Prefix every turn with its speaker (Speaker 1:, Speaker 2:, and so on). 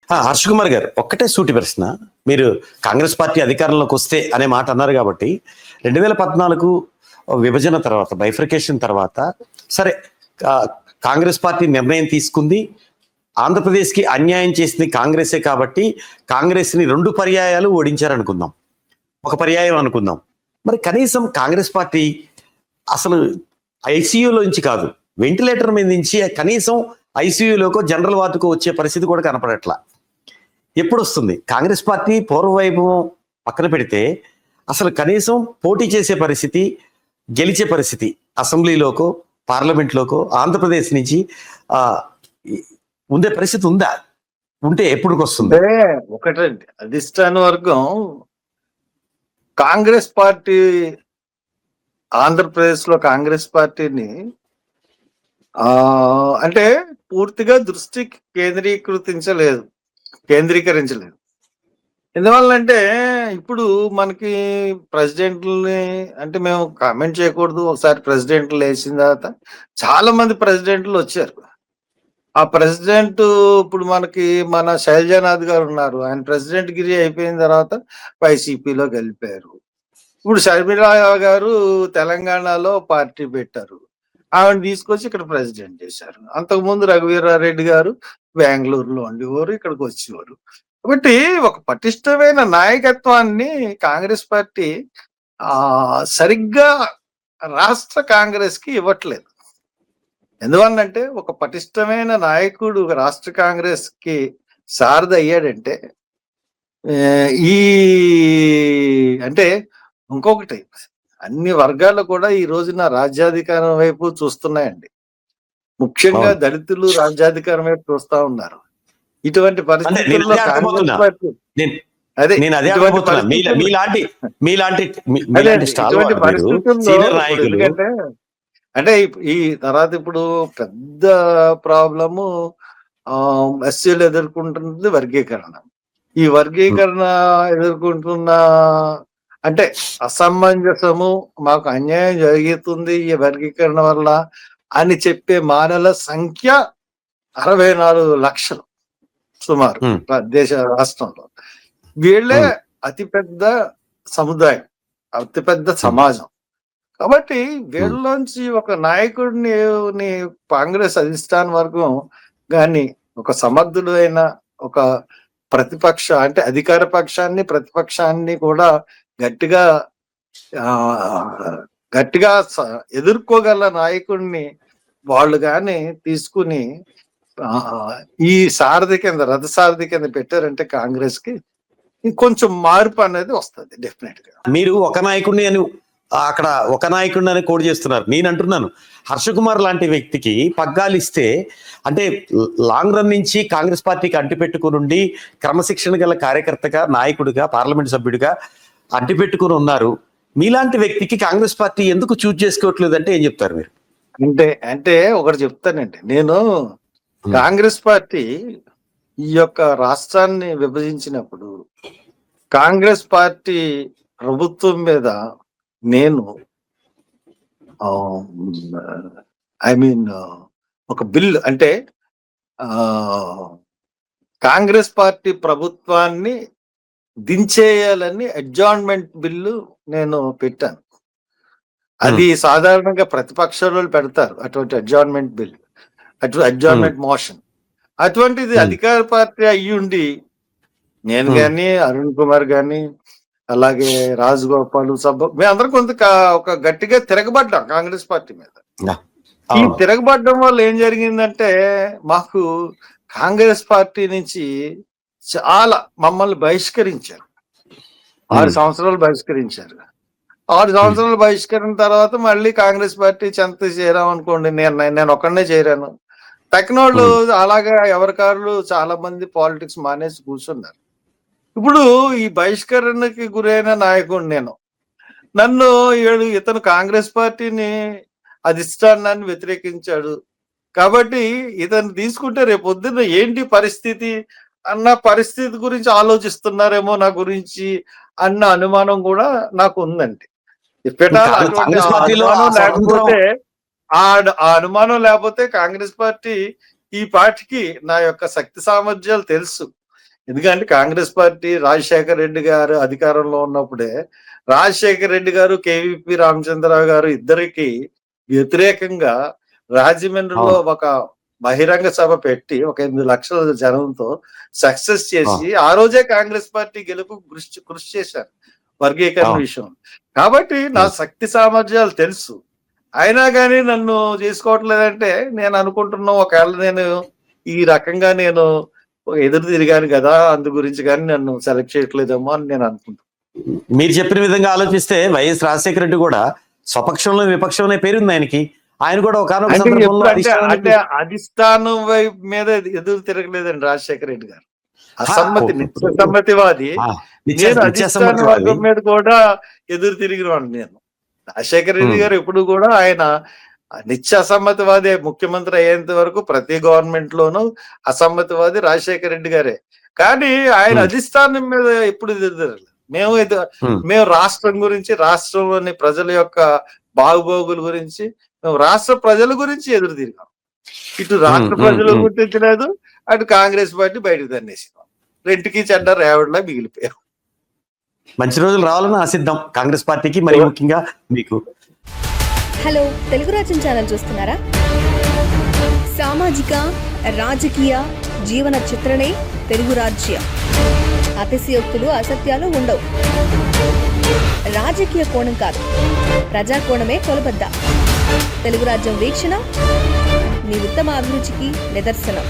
Speaker 1: హర్ష్ కుమార్ గారు, ఒక్కటే సూటి ప్రశ్న. మీరు కాంగ్రెస్ పార్టీ అధికారంలోకి వస్తే అనే మాట అన్నారు కాబట్టి 2014 విభజన తర్వాత, బైఫర్కేషన్ తర్వాత, సరే కాంగ్రెస్ పార్టీ నిర్ణయం తీసుకుంది, ఆంధ్రప్రదేశ్కి అన్యాయం చేసింది కాంగ్రెసే కాబట్టి కాంగ్రెస్ని 2 పర్యాయాలు ఓడించారనుకుందాం, ఒక పర్యాయం అనుకుందాం. మరి కనీసం కాంగ్రెస్ పార్టీ అసలు ఐసీయూలోంచి కాదు, వెంటిలేటర్ మీద నుంచి కనీసం ఐసీయూలోకో జనరల్ వార్డుకో వచ్చే పరిస్థితి కూడా కనపడట్లా. ఎప్పుడు వస్తుంది? కాంగ్రెస్ పార్టీ పూర్వవైభవం పక్కన పెడితే అసలు కనీసం పోటీ చేసే పరిస్థితి, గెలిచే పరిస్థితి అసెంబ్లీలోకో పార్లమెంట్లోకో ఆంధ్రప్రదేశ్ నుంచి ఉండే పరిస్థితి ఉందా? ఉంటే ఎప్పుడుకి వస్తుంది?
Speaker 2: ఒకటండి, అధిష్టాన వర్గం కాంగ్రెస్ పార్టీ, ఆంధ్రప్రదేశ్ లో కాంగ్రెస్ పార్టీని అంటే పూర్తిగా దృష్టి కేంద్రీకరించలేదు. ఎందువల్లంటే ఇప్పుడు మనకి ప్రెసిడెంట్లని అంటే మేము కామెంట్ చేయకూడదు. ఒకసారి ప్రెసిడెంట్లు వేసిన తర్వాత చాలా మంది ప్రెసిడెంట్లు వచ్చారు. ఆ ప్రెసిడెంట్ ఇప్పుడు మనకి మన శైలజానాథ్ గారు ఉన్నారు. ఆయన ప్రెసిడెంట్ గిరి అయిపోయిన తర్వాత వైసీపీలో గెలిపారు. ఇప్పుడు షర్మిలా గారు తెలంగాణలో పార్టీ పెట్టారు. ఆవిడ తీసుకొచ్చి ఇక్కడ ప్రెసిడెంట్ చేశారు. అంతకుముందు రఘువీరారెడ్డి గారు బెంగళూరులో ఉండేవారు, ఇక్కడికి వచ్చేవారు. కాబట్టి ఒక పటిష్టమైన నాయకత్వాన్ని కాంగ్రెస్ పార్టీ సరిగ్గా రాష్ట్ర కాంగ్రెస్ కి ఇవ్వట్లేదు. ఎందువల్లంటే ఒక పటిష్టమైన నాయకుడు రాష్ట్ర కాంగ్రెస్ కి సారథి అయ్యాడంటే ఈ అంటే ఇంకొకటి, అన్ని వర్గాలు కూడా ఈ రోజున రాజ్యాధికారం వైపు చూస్తున్నాయండి. ముఖ్యంగా దళితులు రాజ్యాధికారం వైపు చూస్తా ఉన్నారు. ఇటువంటి పరిస్థితుల్లో కాంగ్రెస్ పార్టీ ఎందుకంటే అంటే ఈ తర్వాత ఇప్పుడు పెద్ద ప్రాబ్లము ఎస్సీలు ఎదుర్కొంటున్నది వర్గీకరణ. ఈ వర్గీకరణ ఎదుర్కొంటున్న అంటే అసమంజసము, మాకు అన్యాయం జరుగుతుంది ఈ వర్గీకరణ వల్ల అని చెప్పే మానల సంఖ్య 64 లక్షలు సుమారు దేశ రాష్ట్రంలో. వీళ్ళే అతిపెద్ద సముదాయం, అతిపెద్ద సమాజం. కాబట్టి వీళ్ళలోంచి ఒక నాయకుడిని కాంగ్రెస్ అధిష్టాన వర్గం కానీ ఒక సమర్థుడు అయిన ఒక ప్రతిపక్ష అంటే అధికార పక్షాన్ని ప్రతిపక్షాన్ని కూడా గట్టిగా ఎదుర్కోగల నాయకుడిని వాళ్ళు కానీ తీసుకుని ఈ సారథి కింద, రథసారథి కింద పెట్టారంటే కాంగ్రెస్ కి కొంచెం మార్పు అనేది వస్తుంది డెఫినెట్ గా.
Speaker 1: మీరు ఒక నాయకుడిని అని అక్కడ ఒక నాయకుడిని అని కోడ్ చేస్తున్నారు. నేను అంటున్నాను, హర్ష కుమార్ లాంటి వ్యక్తికి పగ్గాలు ఇస్తే, అంటే లాంగ్ రన్ నుంచి కాంగ్రెస్ పార్టీకి అంటిపెట్టుకుని క్రమశిక్షణ గల కార్యకర్తగా, నాయకుడిగా, పార్లమెంట్ సభ్యుడిగా అంటిపెట్టుకుని ఉన్నారు. మీలాంటి వ్యక్తికి కాంగ్రెస్ పార్టీ ఎందుకు చూజ్ చేసుకోవట్లేదు అంటే ఏం చెప్తారు మీరు?
Speaker 2: అంటే ఒకటి చెప్తానండి, నేను కాంగ్రెస్ పార్టీ ఈ యొక్క రాష్ట్రాన్ని విభజించినప్పుడు కాంగ్రెస్ పార్టీ ప్రభుత్వం మీద నేను ఒక బిల్లు అంటే కాంగ్రెస్ పార్టీ ప్రభుత్వాన్ని దించేయాలని అడ్జార్న్మెంట్ బిల్లు నేను పెట్టాను. అది సాధారణంగా ప్రతిపక్షాలు పెడతారు అటువంటి అడ్జార్న్మెంట్ బిల్, అడ్జార్న్మెంట్ మోషన్. అటువంటిది అధికార పార్టీ అయ్యుండి నేను కానీ, అరుణ్ కుమార్ కానీ, అలాగే రాజగోపాల్ మేమందరం కొంత ఒక గట్టిగా తిరగబడ్డాం కాంగ్రెస్ పార్టీ మీద. ఈ తిరగబడ్డం వల్ల ఏం జరిగిందంటే మాకు కాంగ్రెస్ పార్టీ నుంచి చాలా మమ్మల్ని బహిష్కరించారు. 6 సంవత్సరాలు బహిష్కరించారు. 6 సంవత్సరాలు బహిష్కరణ తర్వాత మళ్ళీ కాంగ్రెస్ పార్టీ చెంత చేరాం అనుకోండి. నేను ఒక్కడనే చేరాను. తక్కినోళ్ళు అలాగా ఎవరికారులు చాలా మంది పాలిటిక్స్ మానేసి కూర్చున్నారు. ఇప్పుడు ఈ బహిష్కరణకి గురైన నాయకుడు నేను. నన్ను ఇతను కాంగ్రెస్ పార్టీని అధిష్టానాన్ని వ్యతిరేకించాడు కాబట్టి ఇతను తీసుకుంటే రేపొద్దున ఏంటి పరిస్థితి అన్న పరిస్థితి గురించి ఆలోచిస్తున్నారేమో నా గురించి అన్న అనుమానం కూడా నాకు ఉందండి. లేకపోతే ఆ అనుమానం లేకపోతే కాంగ్రెస్ పార్టీ ఈ పార్టీకి నా యొక్క శక్తి సామర్థ్యాలు తెలుసు. ఎందుకంటే కాంగ్రెస్ పార్టీ రాజశేఖర రెడ్డి గారు అధికారంలో ఉన్నప్పుడే రాజశేఖర రెడ్డి గారు, కేవీపీ రామచంద్రరావు గారు ఇద్దరికి వ్యతిరేకంగా రాజమండ్రిలో
Speaker 1: అవును.
Speaker 2: ఒక బహిరంగ సభ పెట్టి ఒక 8 లక్షల జనంతో సక్సెస్ చేసి ఆ రోజే కాంగ్రెస్ పార్టీ గెలుపు కృషి చేశారు వర్గీకరణ
Speaker 1: అవును.
Speaker 2: విషయం. కాబట్టి నా శక్తి సామర్థ్యాలు తెలుసు. అయినా కానీ నన్ను చేసుకోవట్లేదంటే నేను అనుకుంటున్నా ఒకవేళ నేను ఈ రకంగా నేను ఎదురు తిరిగాను కదా, అందు గురించి కానీ నన్ను సెలెక్ట్ చేయట్లేదేమో అని నేను అనుకుంటున్నాను.
Speaker 1: మీరు చెప్పిన విధంగా ఆలోచిస్తే వైఎస్ రాజశేఖర రెడ్డి కూడా స్వపక్షంలో విపక్షంలో పేరుంది ఆయనకి. ఆయన కూడా ఒకనొక
Speaker 2: అంటే
Speaker 1: సందర్భంలో
Speaker 2: ఎప్పుడు అంటే
Speaker 1: అధిష్టానానికి
Speaker 2: అంటే అధిష్టానం వైపు మీద ఎదురు తిరగలేదండి రాజశేఖర రెడ్డి గారు. అసమ్మతి, నిత్యసమ్మతివాది.
Speaker 1: ఆ,
Speaker 2: నేను అధిష్టాన
Speaker 1: నిత్యాసమ్మతివాది.
Speaker 2: వర్గం మీద కూడా ఎదురు తిరిగినవాడిని నేను. రాజశేఖర రెడ్డి గారు ఎప్పుడు కూడా ఆయన నిత్య అసమ్మతివాది. ముఖ్యమంత్రి అయ్యేంత వరకు ప్రతి గవర్నమెంట్ లోనూ అసమ్మతివాది రాజశేఖర రెడ్డి గారే. కానీ ఆయన అధిష్టానం మీద ఎప్పుడు ఎదురు తిరగలేదు. మేము రాష్ట్రం గురించి, రాష్ట్రంలోని ప్రజల యొక్క బాగుబోగుల గురించి, మేము రాష్ట్ర ప్రజల గురించి ఎదురు తిరిగాం. ఇటు రాష్ట్ర ప్రజలు గుర్తించలేదు, అటు కాంగ్రెస్ పార్టీ బయటకు తన్నేసినాం. రెంటికి చెడ్డ రేవడిలా మిగిలిపోయాం.
Speaker 1: మంచి రోజులు రావాలని ఆశిద్దాం కాంగ్రెస్ పార్టీకి, మరి ముఖ్యంగా మీకు.
Speaker 3: హలో, తెలుగు రాజ్యం ఛానల్ చూస్తున్నారా? సామాజిక, రాజకీయ, జీవన చిత్రణే తెలుగు రాజ్యం. అతిశయోక్తులు, అసత్యాలు ఉండవు. రాజకీయ కోణం కాదు, ప్రజా కోణమే కొలబద్ద. తెలుగు రాజ్యం వీక్షణ మీ ఉత్తమ అభిరుచికి నిదర్శనం.